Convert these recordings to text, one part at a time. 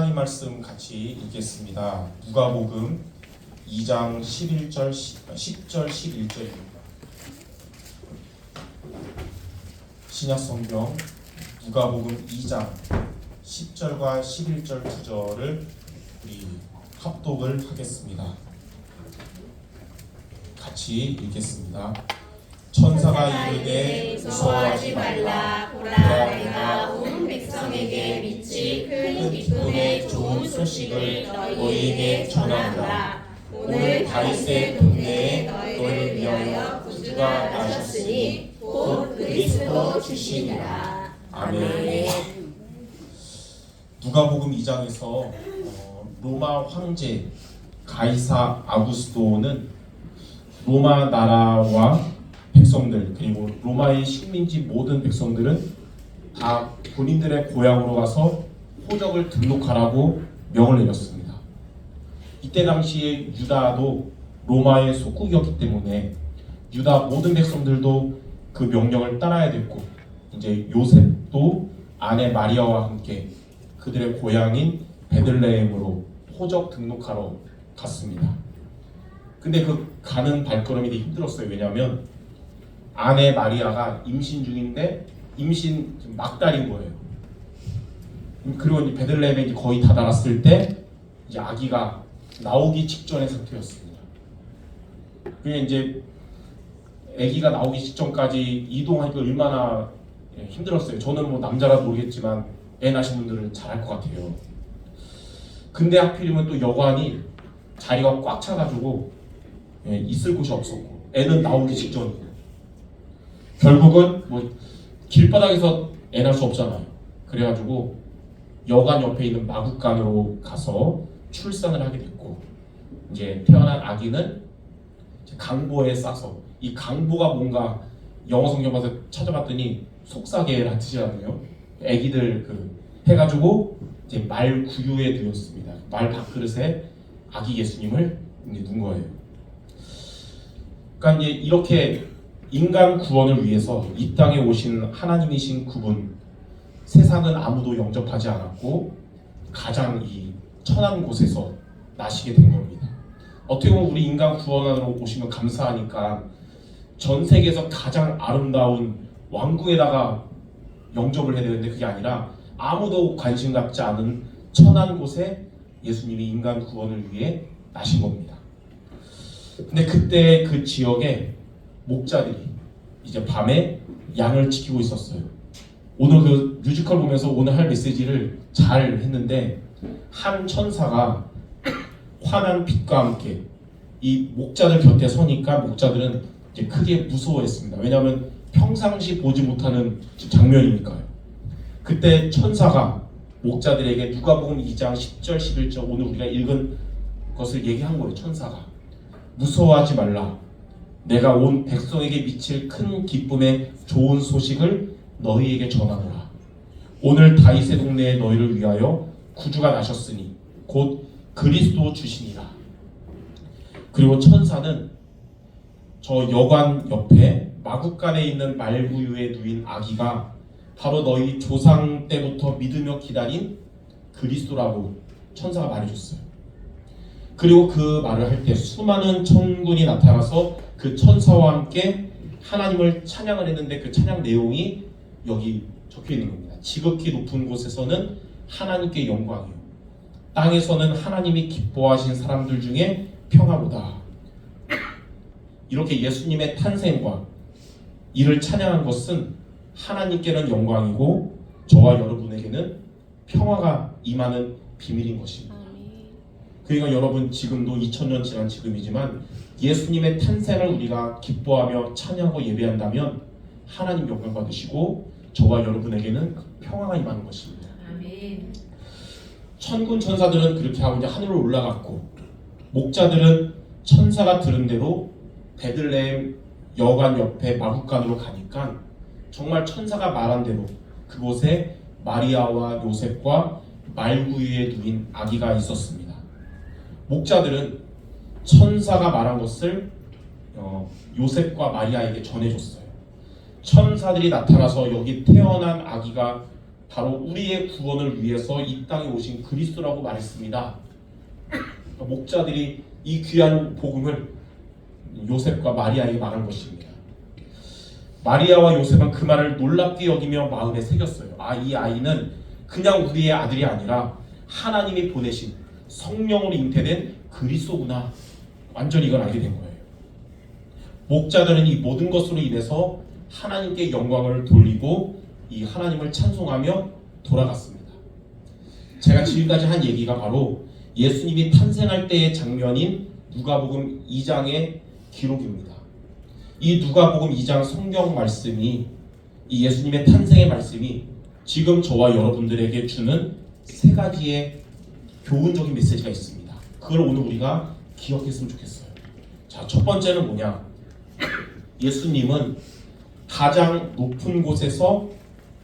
하나님 말씀 같이 읽겠습니다. 누가복음 2장 10절 11절입니다. 신약 성경 누가복음 2장 10절과 11절 2절을 우리 합독을 하겠습니다. 같이 읽겠습니다. 천사가 이르되 무서워하지 말라. 보라, 내가 온 백성에게 미칠 큰 기쁨의 좋은 소식을 너희에게 전하노라. 오늘 다윗의 동네에 너희를 위하여 구주가 나셨으니 곧 그리스도 주시니라. 아멘. 누가복음 2장에서 로마 황제 가이사 아구스도는 로마 나라와 백성들, 그리고 로마의 식민지 모든 백성들은 다 본인들의 고향으로 가서 호적을 등록하라고 명을 내렸습니다. 이때 당시에 유다도 로마의 속국이었기 때문에 유다 모든 백성들도 그 명령을 따라야 됐고, 이제 요셉도 아내 마리아와 함께 그들의 고향인 베들레헴으로 호적 등록하러 갔습니다. 근데 그 가는 발걸음이 되게 힘들었어요. 왜냐하면 아내 마리아가 임신 중인데 임신 막달인 거예요. 그리고 이제 베들레헴에 이제 거의 다 달았을 때 이제 아기가 나오기 직전의 상태였습니다. 그게 이제 아기가 나오기 직전까지 이동하기가 얼마나 힘들었어요. 저는 뭐 남자라서 모르겠지만 애 낳으신 분들은 잘 알 것 같아요. 근데 하필이면 또 여관이 자리가 꽉 차가지고 있을 곳이 없었고 애는 나오기 직전이에요. 결국은 뭐 길바닥에서 애 낳을 수 없잖아요. 그래가지고 여관 옆에 있는 마구간으로 가서 출산을 하게 됐고, 이제 태어난 아기는 강보에 싸서, 이 강보가 뭔가 영어 성경 가서 찾아봤더니 속삭이라는 뜻이라네요. 아기들 해가지고 이제 말 구유에 두었습니다. 말 밥그릇에 아기 예수님을 둔 거예요. 그러니까 이제 이렇게 인간 구원을 위해서 이 땅에 오신 하나님이신 그분, 세상은 아무도 영접하지 않았고 가장 이 천한 곳에서 나시게 된 겁니다. 어떻게 보면 우리 인간 구원하러 오시면 감사하니까 전 세계에서 가장 아름다운 왕궁에다가 영접을 해야 되는데 그게 아니라 아무도 관심 갖지 않은 천한 곳에 예수님이 인간 구원을 위해 나신 겁니다. 근데 그때 그 지역에 목자들이 이제 밤에 양을 지키고 있었어요. 오늘 그 뮤지컬 보면서 오늘 할 메시지를 잘 했는데, 한 천사가 환한 빛과 함께 이 목자들 곁에 서니까 목자들은 이제 크게 무서워했습니다. 왜냐하면 평상시 보지 못하는 장면이니까요. 그때 천사가 목자들에게 누가복음 2장 10절 11절 오늘 우리가 읽은 것을 얘기한 거예요. 천사가 무서워하지 말라. 내가 온 백성에게 미칠 큰 기쁨의 좋은 소식을 너희에게 전하노라. 오늘 다윗의 동네에 너희를 위하여 구주가 나셨으니 곧 그리스도 주시니라. 그리고 천사는 저 여관 옆에 마구간에 있는 말구유에 누인 아기가 바로 너희 조상 때부터 믿으며 기다린 그리스도라고 천사가 말해줬어요. 그리고 그 말을 할 때 수많은 천군이 나타나서 그 천사와 함께 하나님을 찬양을 했는데, 그 찬양 내용이 여기 적혀 있는 겁니다. 지극히 높은 곳에서는 하나님께 영광이요, 땅에서는 하나님이 기뻐하신 사람들 중에 평화로다. 이렇게 예수님의 탄생과 이를 찬양한 것은 하나님께는 영광이고 저와 여러분에게는 평화가 임하는 비밀인 것입니다. 그러니까 여러분, 지금도 2000년 지난 지금이지만 예수님의 탄생을 우리가 기뻐하며 찬양하고 예배한다면 하나님 영광 받으시고 저와 여러분에게는 평화가 임하는 것입니다. 아멘. 천군 천사들은 그렇게 하고 이제 하늘로 올라갔고, 목자들은 천사가 들은 대로 베들레헴 여관 옆에 마구간으로 가니까 정말 천사가 말한 대로 그곳에 마리아와 요셉과 말구유에 누인 아기가 있었습니다. 목자들은 천사가 말한 것을 요셉과 마리아에게 전해줬어요. 천사들이 나타나서 여기 태어난 아기가 바로 우리의 구원을 위해서 이 땅에 오신 그리스도라고 말했습니다. 목자들이 이 귀한 복음을 요셉과 마리아에게 말한 것입니다. 마리아와 요셉은 그 말을 놀랍게 여기며 마음에 새겼어요. 이 아이는 그냥 우리의 아들이 아니라 하나님이 보내신 성령으로 잉태된 그리스도구나. 완전히 이걸 알게 된 거예요. 목자들은 이 모든 것으로 인해서 하나님께 영광을 돌리고 이 하나님을 찬송하며 돌아갔습니다. 제가 지금까지 한 얘기가 바로 예수님이 탄생할 때의 장면인 누가복음 2장의 기록입니다. 이 누가복음 2장 성경 말씀이 이 예수님의 탄생의 말씀이 지금 저와 여러분들에게 주는 세 가지의 교훈적인 메시지가 있습니다. 그걸 오늘 우리가 기억했으면 좋겠어요. 자, 첫 번째는 뭐냐? 예수님은 가장 높은 곳에서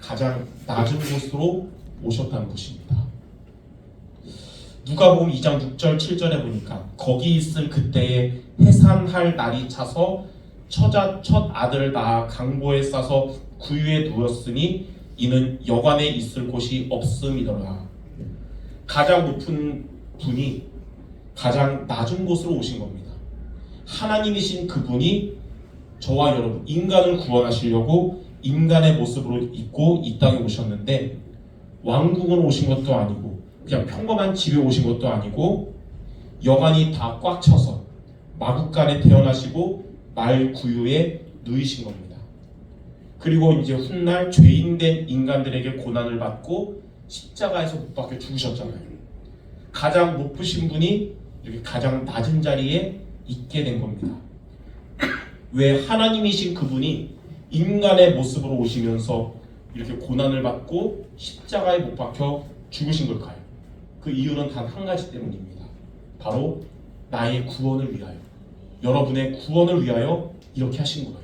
가장 낮은 곳으로 오셨다는 것입니다. 누가복음 2장 6절 7절에 보니까 거기 있을 그때에 해산할 날이 차서 첫 아들을 낳아 강보에 싸서 구유에 누웠으니 이는 여관에 있을 곳이 없음이더라. 가장 높은 분이 가장 낮은 곳으로 오신 겁니다. 하나님이신 그분이 저와 여러분 인간을 구원하시려고 인간의 모습으로 입고 이 땅에 오셨는데 왕궁으로 오신 것도 아니고 그냥 평범한 집에 오신 것도 아니고 여관이 다 꽉 차서 마국간에 태어나시고 말 구유에 누이신 겁니다. 그리고 이제 훗날 죄인된 인간들에게 고난을 받고 십자가에서 못 박혀 죽으셨잖아요. 가장 높으신 분이 이렇게 가장 낮은 자리에 있게 된 겁니다. 왜 하나님이신 그분이 인간의 모습으로 오시면서 이렇게 고난을 받고 십자가에 못 박혀 죽으신 걸까요? 그 이유는 단 한 가지 때문입니다. 바로 나의 구원을 위하여, 여러분의 구원을 위하여 이렇게 하신 거예요.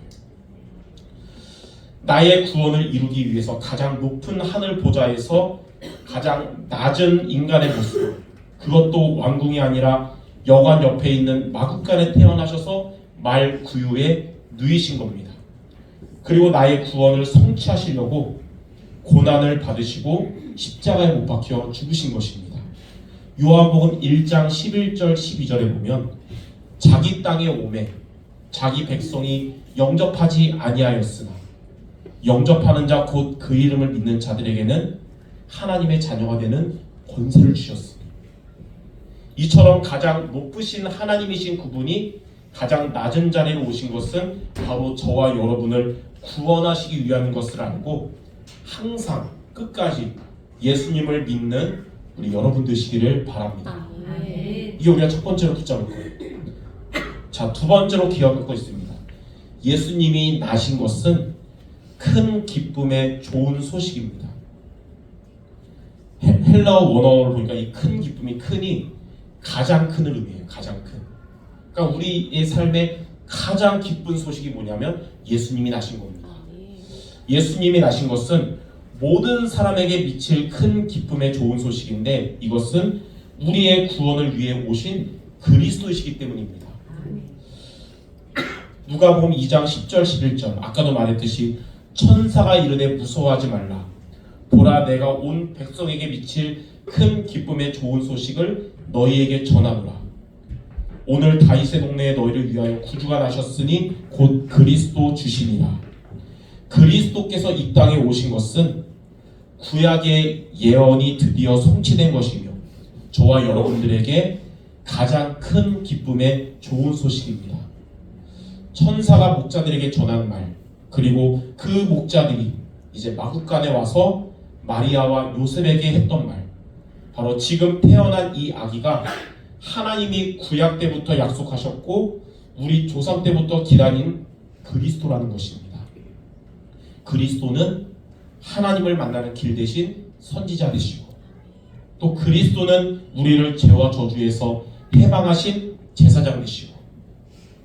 나의 구원을 이루기 위해서 가장 높은 하늘 보좌에서 가장 낮은 인간의 모습, 그것도 왕궁이 아니라 여관 옆에 있는 마국간에 태어나셔서 말 구유에 누이신 겁니다. 그리고 나의 구원을 성취하시려고 고난을 받으시고 십자가에 못 박혀 죽으신 것입니다. 요한복음 1장 11절 12절에 보면 자기 땅에 오매 자기 백성이 영접하지 아니하였으나 영접하는 자 곧 그 이름을 믿는 자들에게는 하나님의 자녀가 되는 권세를 주셨으니 이처럼 가장 높으신 하나님이신 그분이 가장 낮은 자리로 오신 것은 바로 저와 여러분을 구원하시기 위한 것을 알고 항상 끝까지 예수님을 믿는 우리 여러분 되시기를 바랍니다. 이게 우리가 첫 번째로 붙잡을 거예요. 자, 두 번째로 기억할 거 있습니다. 예수님이 나신 것은 큰 기쁨의 좋은 소식입니다. 헬라어 원어를 보니까 이 큰 기쁨이 큰이 가장 큰을 의미해요. 가장 큰. 그러니까 우리의 삶에 가장 기쁜 소식이 뭐냐면 예수님이 나신 겁니다. 예수님이 나신 것은 모든 사람에게 미칠 큰 기쁨의 좋은 소식인데 이것은 우리의 구원을 위해 오신 그리스도이시기 때문입니다. 누가복음 2장 10절 11절 아까도 말했듯이 천사가 이르되 무서워하지 말라. 보라 내가 온 백성에게 미칠 큰 기쁨의 좋은 소식을 너희에게 전하노라. 오늘 다윗의 동네에 너희를 위하여 구주가 나셨으니 곧 그리스도 주시니라. 그리스도께서 이 땅에 오신 것은 구약의 예언이 드디어 성취된 것이며 저와 여러분들에게 가장 큰 기쁨의 좋은 소식입니다. 천사가 목자들에게 전한 말 그리고 그 목자들이 이제 마국간에 와서 마리아와 요셉에게 했던 말 바로 지금 태어난 이 아기가 하나님이 구약 때부터 약속하셨고 우리 조상 때부터 기다린 그리스도라는 것입니다. 그리스도는 하나님을 만나는 길 대신 선지자 되시고 또 그리스도는 우리를 죄와 저주에서 해방하신 제사장 되시고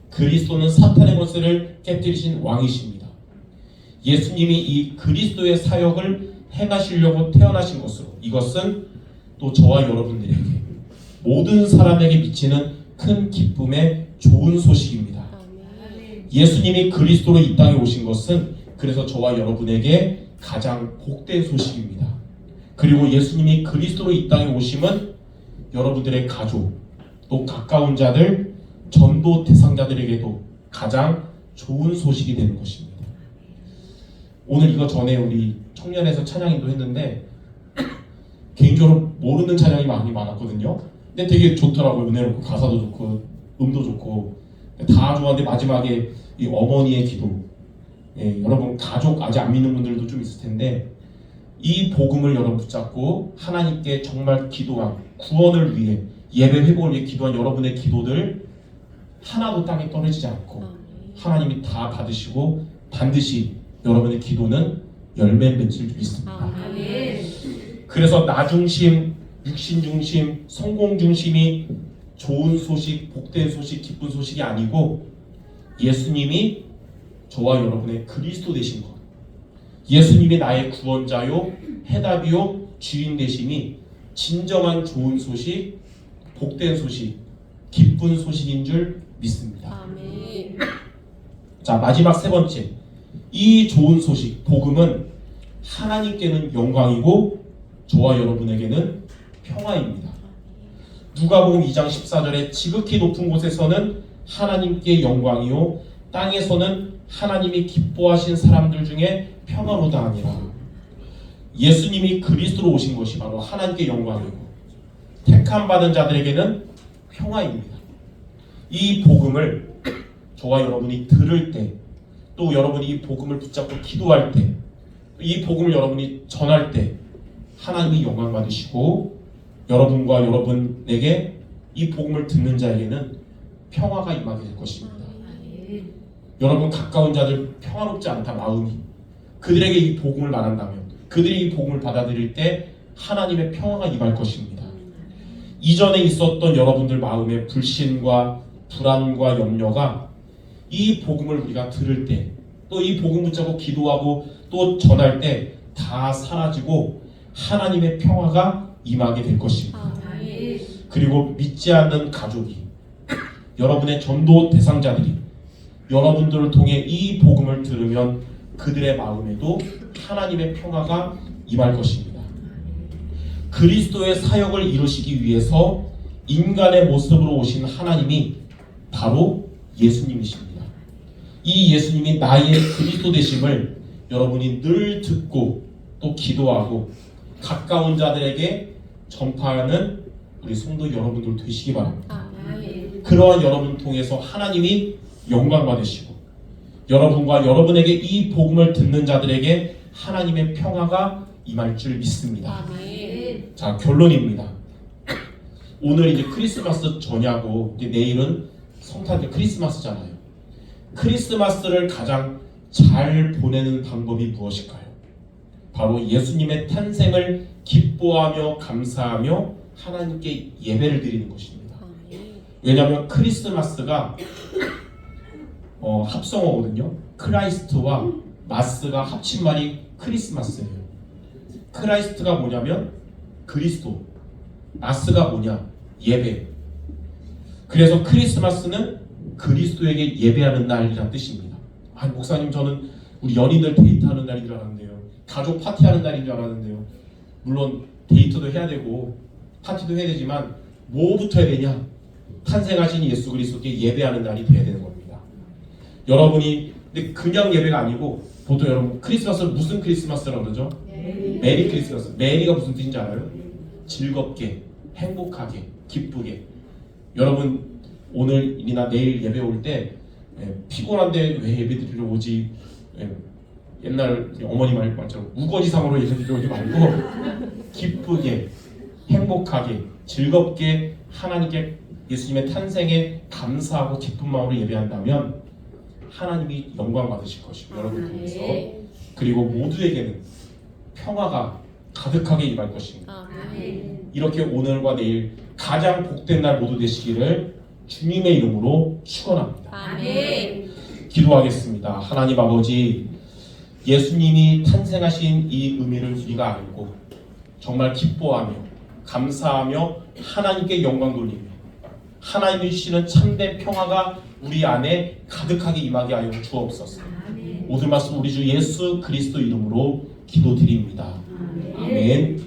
그리스도는 사탄의 권세를 깨뜨리신 왕이십니다. 예수님이 이 그리스도의 사역을 행하시려고 태어나신 것으로 이것은 또 저와 여러분들에게 모든 사람에게 미치는 큰 기쁨의 좋은 소식입니다. 예수님이 그리스도로 이 땅에 오신 것은 그래서 저와 여러분에게 가장 복된 소식입니다. 그리고 예수님이 그리스도로 이 땅에 오심은 여러분들의 가족, 또 가까운 자들, 전도 대상자들에게도 가장 좋은 소식이 되는 것입니다. 오늘 이거 전에 우리 청년에서 찬양인도 했는데 개인적으로 모르는 찬양이 많았거든요. 근데 되게 좋더라고요. 은혜롭고 가사도 좋고 음도 좋고 다 좋아하는데 마지막에 이 어머니의 기도, 여러분 가족 아직 안 믿는 분들도 좀 있을 텐데 이 복음을 여러분 붙잡고 하나님께 정말 기도한 구원을 위해 예배 회복을 위해 기도한 여러분의 기도들 하나도 땅에 떨어지지 않고 하나님이 다 받으시고 반드시 여러분의 기도는 열매 맺을 줄 믿습니다. 그래서 나 중심, 육신 중심, 성공 중심이 좋은 소식, 복된 소식, 기쁜 소식이 아니고 예수님이 저와 여러분의 그리스도 되신 것, 예수님이 나의 구원자요, 해답이요, 주인 되심이 진정한 좋은 소식, 복된 소식, 기쁜 소식인 줄 믿습니다. 아멘. 자, 마지막 세 번째, 이 좋은 소식, 복음은 하나님께는 영광이고 저와 여러분에게는 평화입니다. 누가복음 2장 14절에 지극히 높은 곳에서는 하나님께 영광이요 땅에서는 하나님이 기뻐하신 사람들 중에 평화로다 하니라. 예수님이 그리스도로 오신 것이 바로 하나님께 영광이고 택함 받은 자들에게는 평화입니다. 이 복음을 저와 여러분이 들을 때, 또 여러분이 이 복음을 붙잡고 기도할 때, 이 복음을 여러분이 전할 때 하나님이 영광 받으시고 여러분과 여러분에게 이 복음을 듣는 자에게는 평화가 임하게 될 것입니다. 여러분 가까운 자들 평화롭지 않다 마음이, 그들에게 이 복음을 말한다면, 그들이 이 복음을 받아들일 때 하나님의 평화가 임할 것입니다. 이전에 있었던 여러분들 마음의 불신과 불안과 염려가 이 복음을 우리가 들을 때, 또 이 복음 붙잡고 기도하고 또 전할 때 다 사라지고 하나님의 평화가 임하게 될 것입니다. 그리고 믿지 않는 가족이, 여러분의 전도 대상자들이 여러분들을 통해 이 복음을 들으면 그들의 마음에도 하나님의 평화가 임할 것입니다. 그리스도의 사역을 이루시기 위해서 인간의 모습으로 오신 하나님이 바로 예수님이십니다. 이 예수님이 나의 그리스도 되심을 여러분이 늘 듣고 또 기도하고 가까운 자들에게 전파하는 우리 성도 여러분들 되시기 바랍니다. 그러한 여러분 통해서 하나님이 영광 받으시고 여러분과 여러분에게 이 복음을 듣는 자들에게 하나님의 평화가 임할 줄 믿습니다. 자, 결론입니다. 오늘 이제 크리스마스 전야고 이제 내일은 성탄절 크리스마스잖아요. 크리스마스를 가장 잘 보내는 방법이 무엇일까요? 바로 예수님의 탄생을 기뻐하며 감사하며 하나님께 예배를 드리는 것입니다. 왜냐하면 크리스마스가 합성어거든요. 크라이스트와 마스가 합친 말이 크리스마스예요. 크라이스트가 뭐냐면 그리스도, 마스가 뭐냐? 예배. 그래서 크리스마스는 그리스도에게 예배하는 날이란 뜻입니다. 아니 목사님, 저는 우리 연인들 데이트하는 날인 줄 알았는데요, 가족 파티하는 날인 줄 알았는데요. 물론 데이트도 해야 되고 파티도 해야 되지만 뭐부터 해야 되냐? 탄생하신 예수 그리스도께 예배하는 날이 돼야 되는 겁니다. 여러분이 근데 그냥 예배가 아니고 보통 여러분 크리스마스를 무슨 크리스마스라고 그러죠? 메리 크리스마스. 메리가 무슨 뜻인지 알아요? 즐겁게, 행복하게, 기쁘게. 여러분 오늘이나 내일 예배 올 때 피곤한데 왜 예배 드리러 오지? 옛날 어머니 말처럼 우거지상으로 예배 드리러 오지 말고 기쁘게, 행복하게, 즐겁게 하나님께 예수님의 탄생에 감사하고 기쁜 마음으로 예배한다면 하나님이 영광 받으실 것이고 여러분 통해서, 그리고 모두에게는 평화가 가득하게 임할 것입니다. 이렇게 오늘과 내일 가장 복된 날 모두 되시기를 주님의 이름으로 축원합니다. 기도하겠습니다. 하나님 아버지, 예수님이 탄생하신 이 의미를 우리가 알고 정말 기뻐하며 감사하며 하나님께 영광 돌리며 하나님이 주시는 참된 평화가 우리 안에 가득하게 임하게 하여 주옵소서. 모든 말씀 우리 주 예수 그리스도 이름으로 기도드립니다. 아멘.